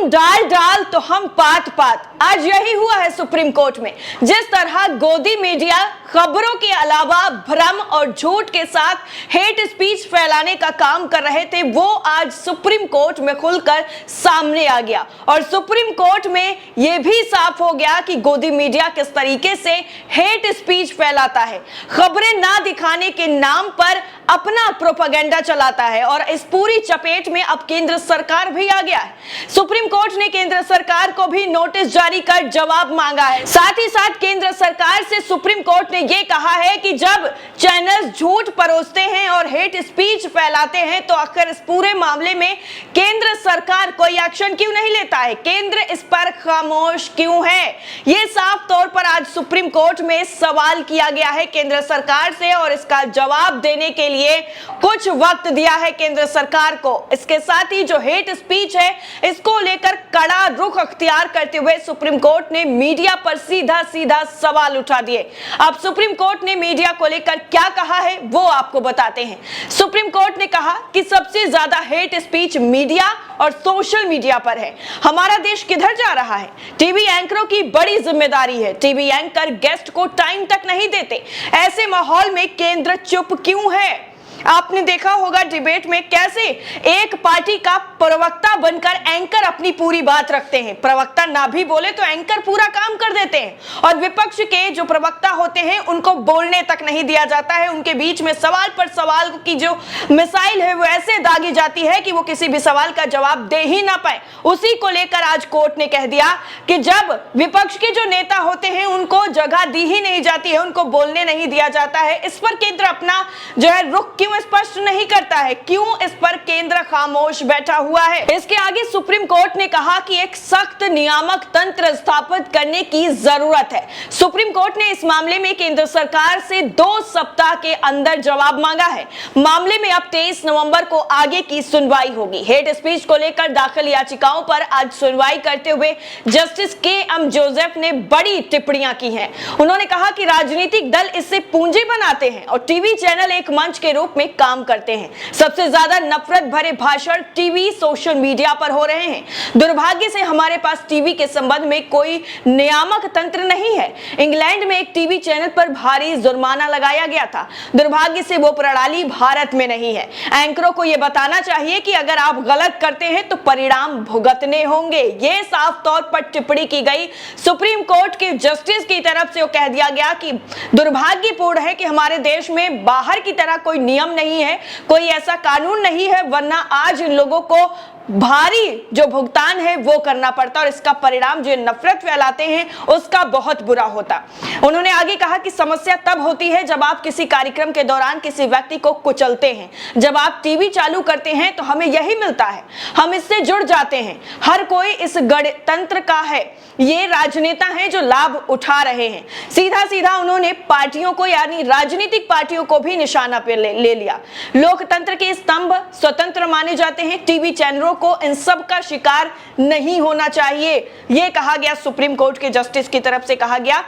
तुम डाल डाल तो हम पात पात। आज यही हुआ है सुप्रीम कोर्ट में। जिस तरह गोदी मीडिया खबरों के अलावा भ्रम और झूठ के साथ हेट स्पीच फैलाने का काम कर रहे थे, वो आज सुप्रीम कोर्ट में खुलकर सामने आ गया। और सुप्रीम कोर्ट में यह भी साफ हो गया कि गोदी मीडिया किस तरीके से हेट स्पीच फैलाता है, खबरें ना दिखाने के नाम पर अपना प्रोपेगेंडा चलाता है। और इस पूरी चपेट में अब केंद्र सरकार भी आ गया है। सुप्रीम कोर्ट ने केंद्र सरकार को भी नोटिस जारी कर जवाब मांगा है। साथ ही साथ केंद्र सरकार से सुप्रीम कोर्ट ने यह कहा है कि जब चैनल झूठ परोसते हैं और हेट स्पीच फैलाते हैं तो आखिर इस पूरे मामले में केंद्र सरकार कोई एक्शन क्यों नहीं लेता है, केंद्र इस पर खामोश क्यों है। यह साफ तौर पर आज सुप्रीम कोर्ट में सवाल किया गया है केंद्र सरकार से और इसका जवाब देने के लिए कुछ वक्त दिया है केंद्र सरकार को। इसके साथ ही जो हेट स्पीच है इसको लेकर कड़ा रुख अख्तियार करते हुए सुप्रीम कोर्ट ने मीडिया पर सीधा सीधा सवाल उठा दिए। अब सुप्रीम कोर्ट ने मीडिया को लेकर क्या कहा है वो आपको बताते हैं। सुप्रीम कोर्ट ने कहा कि सबसे ज्यादा हेट स्पीच मीडिया और सोशल मीडिया पर है। हमारा देश किधर जा रहा है? टीवी एंकरों की बड़ी जिम्मेदारी है। टीवी एंकर गेस्ट को टाइम तक नहीं देते। ऐसे माहौल में केंद्र चुप क्यों है? आपने देखा होगा डिबेट में कैसे एक पार्टी का प्रवक्ता बनकर एंकर अपनी पूरी बात रखते हैं। प्रवक्ता ना भी बोले तो एंकर पूरा काम कर देते हैं और विपक्ष के जो प्रवक्ता होते हैं उनको बोलने तक नहीं दिया जाता है। उनके बीच में सवाल पर सवाल की जो मिसाइल है वो ऐसे दागी जाती है कि वो किसी भी सवाल का जवाब दे ही ना पाए। उसी को लेकर आज कोर्ट ने कह दिया कि जब विपक्ष के जो नेता होते हैं उनको जगह दी ही नहीं जाती है, उनको बोलने नहीं दिया जाता है। इस पर केंद्र अपना जो है रुख क्यों स्पष्ट नहीं करता है, क्यों इस पर केंद्र खामोश बैठा हुआ है? इसके आगे सुप्रीम कोर्ट ने कहा कि एक सख्त नियामक तंत्र स्थापित करने की जरूरत है। सुप्रीम कोर्ट ने इस मामले में केंद्र सरकार से 2 सप्ताह के अंदर जवाब मांगा है। मामले में अब 23 नवंबर को आगे की सुनवाई होगी। हेट स्पीच को लेकर दाखिल याचिकाओं पर आज सुनवाई करते हुए जस्टिस के.एम. जोसेफ ने बड़ी टिप्पणियां की हैं। उन्होंने कहा कि राजनीतिक दल इससे पूंजी बनाते हैं और टीवी चैनल एक मंच के रूप में काम करते हैं। सबसे ज्यादा नफरत भरे भाषण टीवी सोशल मीडिया पर हो रहे हैं। दुर्भाग्य से हमारे पास टीवी के संबंध में कोई नियामक तंत्र नहीं है। इंग्लैंड में एक टीवी चैनल पर भारी जुर्माना लगाया गया था। दुर्भाग्य से वो प्रणाली भारत में नहीं है। एंकरों को यह बताना चाहिए कि अगर आप गलत करते हैं तो परिणाम भुगतने होंगे। ये साफ तौर पर टिप्पणी की गई सुप्रीम कोर्ट के जस्टिस की तरफ से। वो कह दिया गया कि दुर्भाग्यपूर्ण है कि हमारे देश में बाहर की तरह कोई नियम नहीं है, कोई ऐसा कानून नहीं है, वरना आज इन लोगों को भारी जो भुगतान है वो करना पड़ता और इसका परिणाम जो नफरत फैलाते हैं उसका बहुत बुरा होता। उन्होंने आगे कहा कि समस्या तब होती है जब आप किसी कार्यक्रम के दौरान किसी व्यक्ति को कुचलते हैं। जब आप टीवी चालू करते हैं तो हमें यही मिलता है, हम इससे जुड़ जाते हैं। हर कोई इस गणतंत्र का है। ये राजनेता हैं जो लाभ उठा रहे हैं। सीधा सीधा उन्होंने पार्टियों को यानी राजनीतिक पार्टियों को भी निशाना पे ले लिया। लोकतंत्र के स्तंभ स्वतंत्र माने जाते हैं। टीवी चैनलों को इन सब का शिकार नहीं होना चाहिए। यह कहा गया सुप्रीम कोर्ट के जस्टिस की तरफ से कहा गया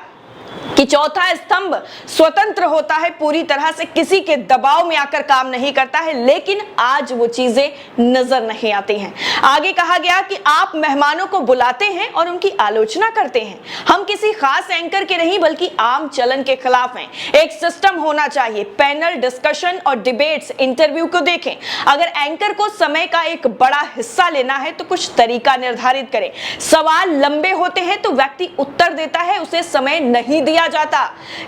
कि चौथा स्तंभ स्वतंत्र होता है, पूरी तरह से किसी के दबाव में आकर काम नहीं करता है, लेकिन आज वो चीजें नजर नहीं आती हैं। आगे कहा गया कि आप मेहमानों को बुलाते हैं और उनकी आलोचना करते हैं। हम किसी खास एंकर के नहीं बल्कि आम चलन के खिलाफ हैं। एक सिस्टम होना चाहिए। पैनल डिस्कशन और डिबेट्स, इंटरव्यू को देखें। अगर एंकर को समय का एक बड़ा हिस्सा लेना है तो कुछ तरीका निर्धारित करें। सवाल लंबे होते हैं तो व्यक्ति उत्तर देता है, उसे समय नहीं दिया जाता।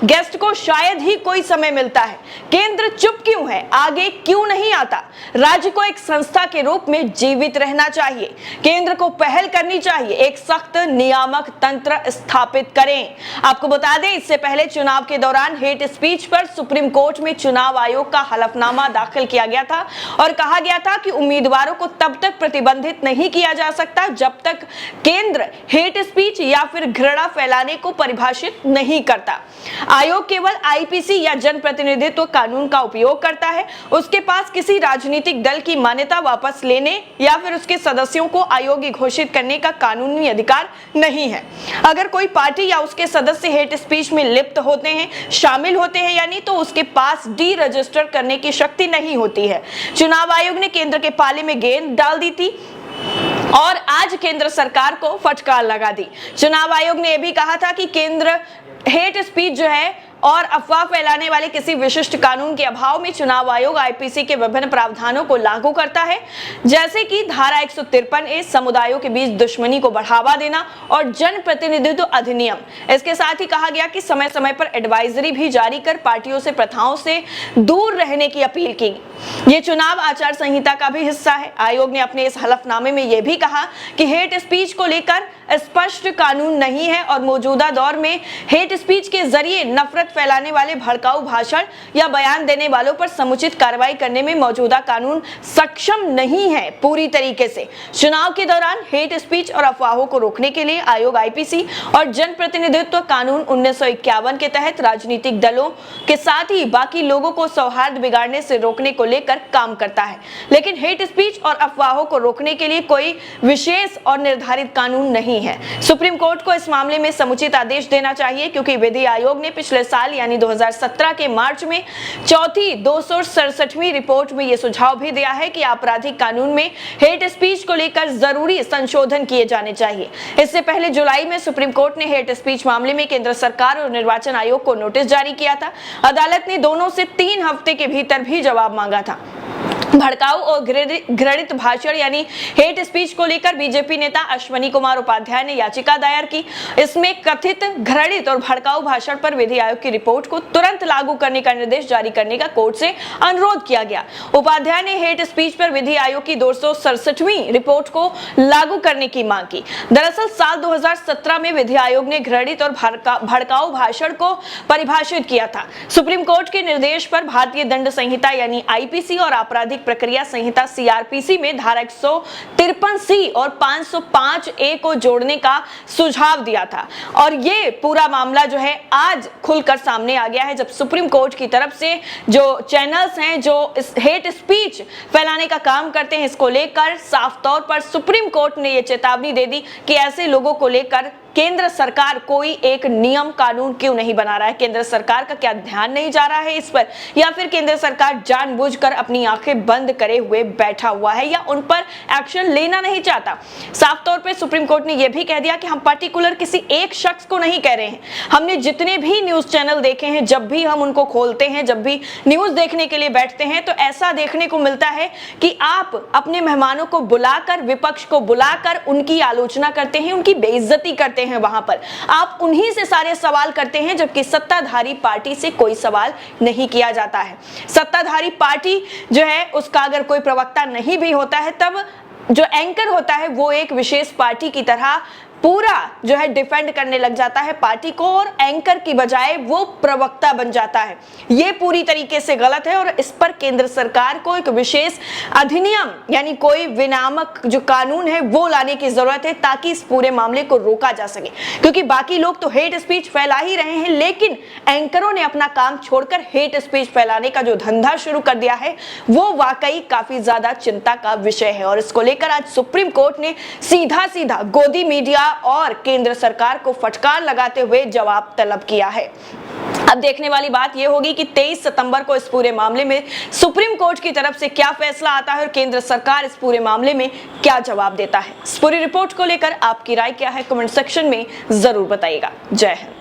गेस्ट को शायद ही कोई समय मिलता है। केंद्र चुप क्यों है, आगे क्यों नहीं आता? राज्य को एक संस्था के रूप में जीवित रहना चाहिए। केंद्र को पहल करनी चाहिए। एक सख्त नियामक तंत्र स्थापित करें। आपको बता दें, इससे पहले चुनाव के दौरान हेट स्पीच पर सुप्रीम कोर्ट में चुनाव आयोग का हलफनामा दाखिल किया गया था और कहा गया था कि उम्मीदवारों को तब तक प्रतिबंधित नहीं किया जा सकता जब तक केंद्र हेट स्पीच या फिर घृणा फैलाने को परिभाषित नहीं करता। आयोग केवल आईपीसी या जनप्रतिनिधित्व कानून का उपयोग करता है। उसके पास किसी राजनीतिक दल की मान्यता वापस लेने या फिर उसके सदस्यों को अयोग्य घोषित करने का कानूनी अधिकार नहीं है। अगर कोई पार्टी या उसके सदस्य हेट स्पीच में लिप्त होते हैं, शामिल होते हैं यानी, तो उसके पास डी रजिस्टर करने की शक्ति नहीं होती है। चुनाव आयोग ने केंद्र के पाले में गेंद डाल दी थी। और आज केंद्र सरकार को फटकार लगा दी। चुनाव आयोग ने यह भी कहा था कि केंद्र हेट स्पीच जो है और अफवाह फैलाने वाले किसी विशिष्ट कानून के अभाव में चुनाव आयोग आईपीसी के विभिन्न प्रावधानों को लागू करता है, जैसे कि धारा 153A समुदायों के बीच दुश्मनी को बढ़ावा देना और जन प्रतिनिधित्व अधिनियम। इसके साथ ही कहा गया कि समय समय पर एडवाइजरी भी जारी कर पार्टियों से प्रथाओं से दूर रहने की अपील की। ये चुनाव आचार संहिता का भी हिस्सा है। आयोग ने अपने इस हलफनामे में यह भी कहा कि हेट स्पीच को लेकर स्पष्ट कानून नहीं है और मौजूदा दौर में हेट स्पीच के जरिए नफरत फैलाने वाले भड़काऊ भाषण या बयान देने वालों पर समुचित कार्रवाई करने में मौजूदा कानून सक्षम नहीं है पूरी तरीके से। चुनाव के दौरान हेट स्पीच और अफवाहों को रोकने के लिए आयोग आईपीसी और जन प्रतिनिधित्व कानून 1951 के तहत राजनीतिक दलों के साथ ही बाकी लोगों को सौहार्द बिगाड़ने से रोकने को लेकर काम करता है, लेकिन हेट स्पीच और अफवाहों को रोकने के लिए कोई विशेष और निर्धारित कानून नहीं है। सुप्रीम कोर्ट को इस मामले में समुचित आदेश देना चाहिए, क्योंकि विधि आयोग ने पिछले साल यानी 2017 के मार्च में चौथी 267वीं रिपोर्ट में यह सुझाव भी दिया है कि आपराधिक कानून में हेट स्पीच को लेकर जरूरी संशोधन किए जाने चाहिए। इससे पहले जुलाई में सुप्रीम कोर्ट ने हेट स्पीच मामले में केंद्र सरकार और निर्वाचन आयोग को नोटिस जारी किया था। अदालत ने दोनों से 3 हफ्ते के भीतर भी जवाब मांगा था। भड़काऊ और घृणित भाषण यानी हेट स्पीच को लेकर बीजेपी नेता अश्वनी कुमार उपाध्याय ने याचिका दायर की। इसमें कथित घृणित और भड़काऊ भाषण पर विधि आयोग की रिपोर्ट को तुरंत लागू करने का निर्देश जारी करने का कोर्ट से अनुरोध किया गया। उपाध्याय ने हेट स्पीच पर विधि आयोग की 267वीं रिपोर्ट को लागू करने की मांग की। दरअसल साल 2017 में विधि आयोग ने घृणित और भड़काऊ भाषण को परिभाषित किया था। सुप्रीम कोर्ट के निर्देश पर भारतीय दंड संहिता यानी आईपीसी और आपराधिक प्रक्रिया संहिता सीआरपीसी में धारा 153C और 505A को जोड़ने का सुझाव दिया था, और ये पूरा मामला जो है आज खुलकर सामने आ गया है, जब सुप्रीम कोर्ट की तरफ से जो चैनल्स हैं जो इस हेट स्पीच फैलाने का काम करते हैं, इसको लेकर साफ तौर पर सुप्रीम कोर्ट ने ये चेतावनी दे दी कि ऐसे लोगों को लेकर केंद्र सरकार कोई एक नियम कानून क्यों नहीं बना रहा है। केंद्र सरकार का क्या ध्यान नहीं जा रहा है इस पर, या फिर केंद्र सरकार जानबूझकर अपनी आंखें बंद करे हुए बैठा हुआ है, या उन पर एक्शन लेना नहीं चाहता। साफ तौर पे सुप्रीम कोर्ट ने यह भी कह दिया कि हम पर्टिकुलर किसी एक शख्स को नहीं कह रहे हैं। हमने जितने भी न्यूज चैनल देखे हैं, जब भी हम उनको खोलते हैं, जब भी न्यूज देखने के लिए बैठते हैं, तो ऐसा देखने को मिलता है कि आप अपने मेहमानों को बुलाकर, विपक्ष को बुलाकर उनकी आलोचना करते हैं, उनकी बेइज्जती करते हैं। वहां पर आप उन्हीं से सारे सवाल करते हैं, जबकि सत्ताधारी पार्टी से कोई सवाल नहीं किया जाता है। सत्ताधारी पार्टी जो है उसका अगर कोई प्रवक्ता नहीं भी होता है, तब जो एंकर होता है वो एक विशेष पार्टी की तरह पूरा जो है डिफेंड करने लग जाता है पार्टी को, और एंकर की बजाय वो प्रवक्ता बन जाता है। ये पूरी तरीके से गलत है और इस पर केंद्र सरकार को एक विशेष अधिनियम यानी कोई विनामक जो कानून है वो लाने की जरूरत है, ताकि इस पूरे मामले को रोका जा सके। क्योंकि बाकी लोग तो हेट स्पीच फैला ही रहे हैं, लेकिन एंकरों ने अपना काम छोड़कर हेट स्पीच फैलाने का जो धंधा शुरू कर दिया है वो वाकई काफी ज्यादा चिंता का विषय है। और इसको लेकर आज सुप्रीम कोर्ट ने सीधा सीधा गोदी मीडिया और केंद्र सरकार को फटकार लगाते हुए जवाब तलब किया है। अब देखने वाली बात यह होगी कि 23 सितंबर को इस पूरे मामले में सुप्रीम कोर्ट की तरफ से क्या फैसला आता है और केंद्र सरकार इस पूरे मामले में क्या जवाब देता है। इस पूरी रिपोर्ट को लेकर आपकी राय क्या है, कमेंट सेक्शन में जरूर बताइएगा। जय हिंद।